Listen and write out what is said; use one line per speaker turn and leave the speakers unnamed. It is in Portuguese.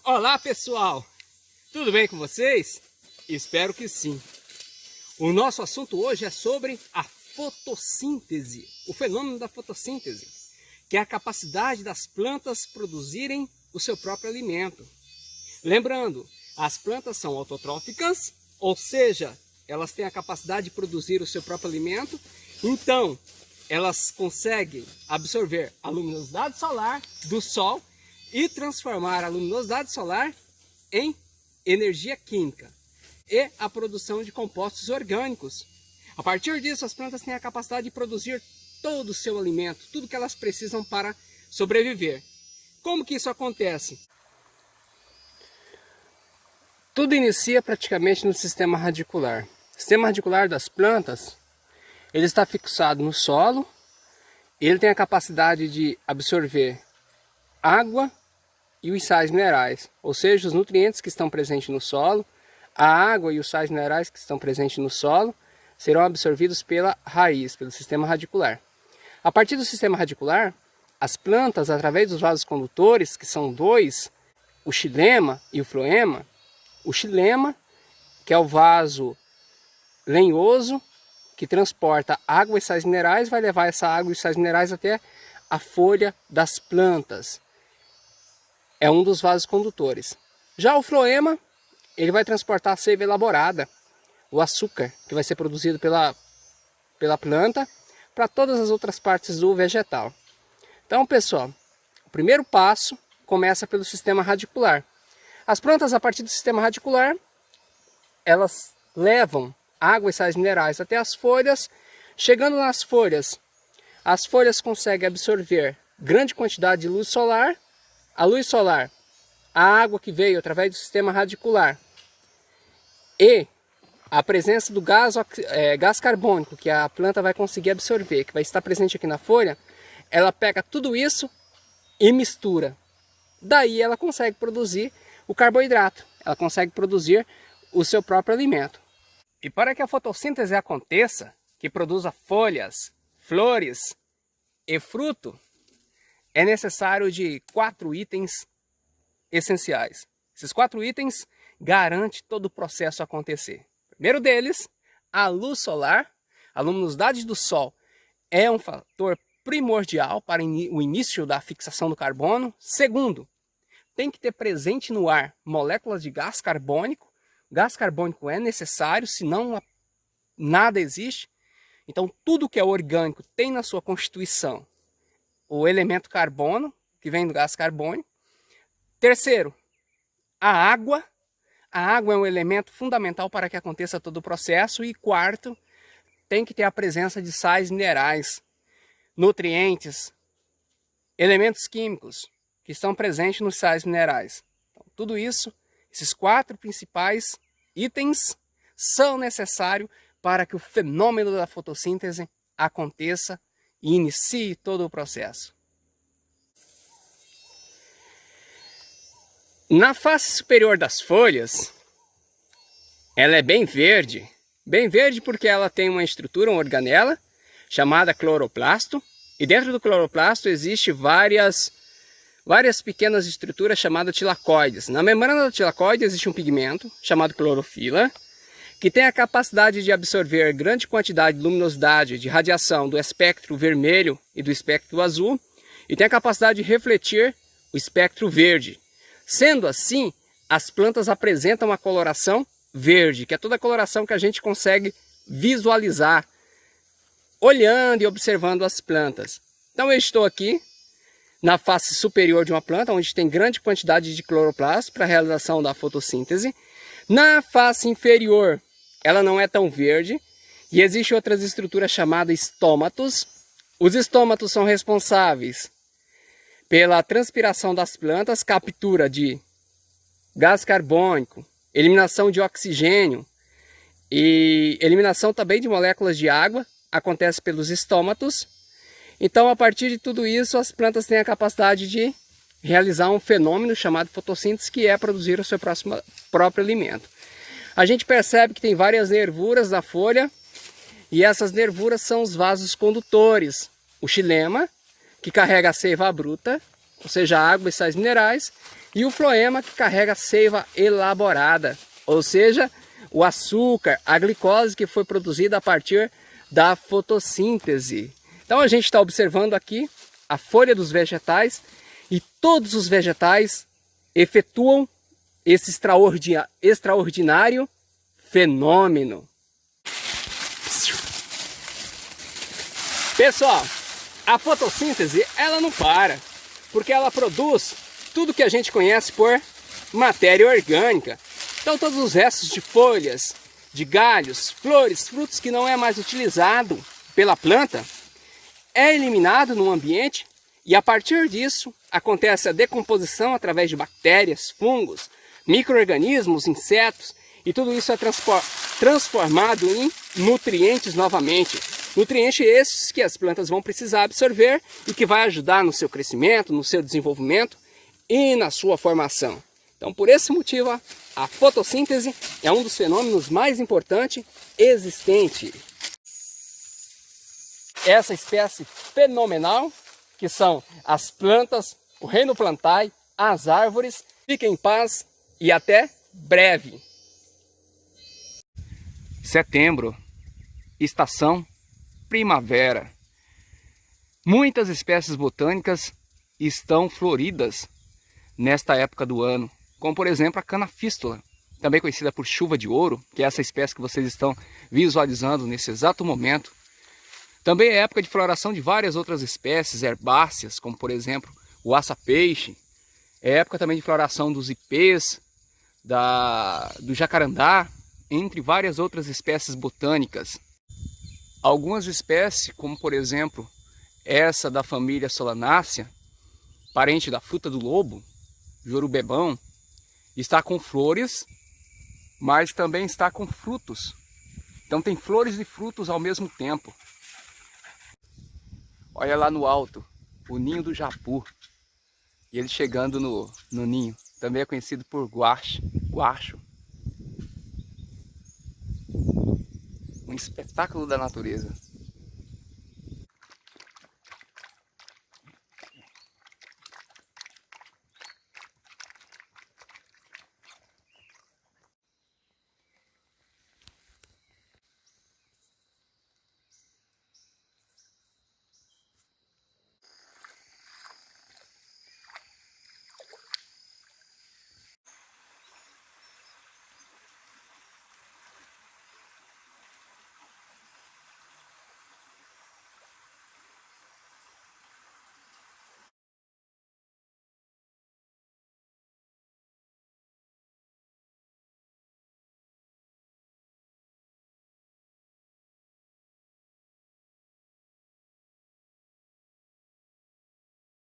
Olá pessoal, tudo bem com vocês? Espero que sim. O nosso assunto hoje é sobre a fotossíntese, o fenômeno da fotossíntese, que é a capacidade das plantas produzirem o seu próprio alimento. Lembrando, as plantas são autotróficas, ou seja, elas têm a capacidade de produzir o seu próprio alimento, então elas conseguem absorver a luminosidade solar do sol e transformar a luminosidade solar em energia química e a produção de compostos orgânicos. A partir disso, as plantas têm a capacidade de produzir todo o seu alimento, tudo que elas precisam para sobreviver. Como que isso acontece? Tudo inicia praticamente no sistema radicular. O sistema radicular das plantas, ele está fixado no solo, ele tem a capacidade de absorver água e os sais minerais, ou seja, os nutrientes que estão presentes no solo, a água e os sais minerais que estão presentes no solo serão absorvidos pela raiz, pelo sistema radicular. A partir do sistema radicular, as plantas, através dos vasos condutores, que são dois, o xilema e o floema, o xilema, que é o vaso lenhoso, que transporta água e sais minerais, vai levar essa água e sais minerais até a folha das plantas. É um dos vasos condutores. Já o floema, ele vai transportar a seiva elaborada, o açúcar, que vai ser produzido pela planta, para todas as outras partes do vegetal. Então, pessoal, o primeiro passo começa pelo sistema radicular. As plantas, a partir do sistema radicular, elas levam água e sais minerais até as folhas. Chegando nas folhas, as folhas conseguem absorver grande quantidade de luz solar. A luz solar, a água que veio através do sistema radicular e a presença do gás carbônico que a planta vai conseguir absorver, que vai estar presente aqui na folha, ela pega tudo isso e mistura. Daí ela consegue produzir o carboidrato, ela consegue produzir o seu próprio alimento. E para que a fotossíntese aconteça, que produza folhas, flores e fruto, é necessário de 4 itens essenciais. Esses 4 itens garantem todo o processo acontecer. O primeiro deles, a luz solar. A luminosidade do sol é um fator primordial para o início da fixação do carbono. Segundo, tem que ter presente no ar moléculas de gás carbônico. O gás carbônico é necessário, senão nada existe. Então tudo que é orgânico tem na sua constituição o elemento carbono, que vem do gás carbônico. Terceiro, a água. A água é um elemento fundamental para que aconteça todo o processo. E quarto, tem que ter a presença de sais minerais, nutrientes, elementos químicos que estão presentes nos sais minerais. Então, tudo isso, esses 4 principais itens são necessários para que o fenômeno da fotossíntese aconteça e inicie todo o processo. Na face superior das folhas, ela é bem verde porque ela tem uma estrutura, uma organela, chamada cloroplasto, e dentro do cloroplasto existe várias pequenas estruturas chamadas tilacoides. Na membrana do tilacoide existe um pigmento chamado clorofila, que tem a capacidade de absorver grande quantidade de luminosidade, de radiação do espectro vermelho e do espectro azul, e tem a capacidade de refletir o espectro verde. Sendo assim, as plantas apresentam uma coloração verde, que é toda a coloração que a gente consegue visualizar, olhando e observando as plantas. Então eu estou aqui na face superior de uma planta, onde tem grande quantidade de cloroplasto para a realização da fotossíntese. Na face inferior, ela não é tão verde, e existem outras estruturas chamadas estômatos. Os estômatos são responsáveis pela transpiração das plantas, captura de gás carbônico, eliminação de oxigênio e eliminação também de moléculas de água, acontece pelos estômatos. Então, a partir de tudo isso, as plantas têm a capacidade de realizar um fenômeno chamado fotossíntese, que é produzir o seu próprio alimento. A gente percebe que tem várias nervuras na folha, e essas nervuras são os vasos condutores. O xilema, que carrega a seiva bruta, ou seja, água e sais minerais, E o floema, que carrega a seiva elaborada, ou seja, o açúcar, a glicose que foi produzida a partir da fotossíntese. Então a gente está observando aqui a folha dos vegetais e todos os vegetais efetuam esse extraordinário fenômeno. Pessoal, a fotossíntese ela não para, porque ela produz tudo que a gente conhece por matéria orgânica. Então todos os restos de folhas, de galhos, flores, frutos que não é mais utilizado pela planta, é eliminado no ambiente e a partir disso acontece a decomposição através de bactérias, fungos, micro-organismos, insetos e tudo isso é transformado em nutrientes novamente. Nutrientes esses que as plantas vão precisar absorver e que vai ajudar no seu crescimento, no seu desenvolvimento e na sua formação. Então, por esse motivo, a fotossíntese é um dos fenômenos mais importantes existente. Essa espécie fenomenal, que são as plantas, o reino plantae, as árvores. Fiquem em paz e até breve. Setembro, estação primavera. Muitas espécies botânicas estão floridas nesta época do ano, como por exemplo a canafístula, também conhecida por chuva de ouro, que é essa espécie que vocês estão visualizando nesse exato momento. Também é época de floração de várias outras espécies herbáceas, como por exemplo o aça-peixe. É época também de floração dos ipês, do jacarandá, entre várias outras espécies botânicas. Algumas espécies, como por exemplo essa da família Solanácea, parente da fruta do lobo, jorubebão, está com flores, mas também está com frutos. Então tem flores e frutos ao mesmo tempo. Olha lá no alto, o ninho do japu. E ele chegando no ninho. Também é conhecido por guacho. Um espetáculo da natureza.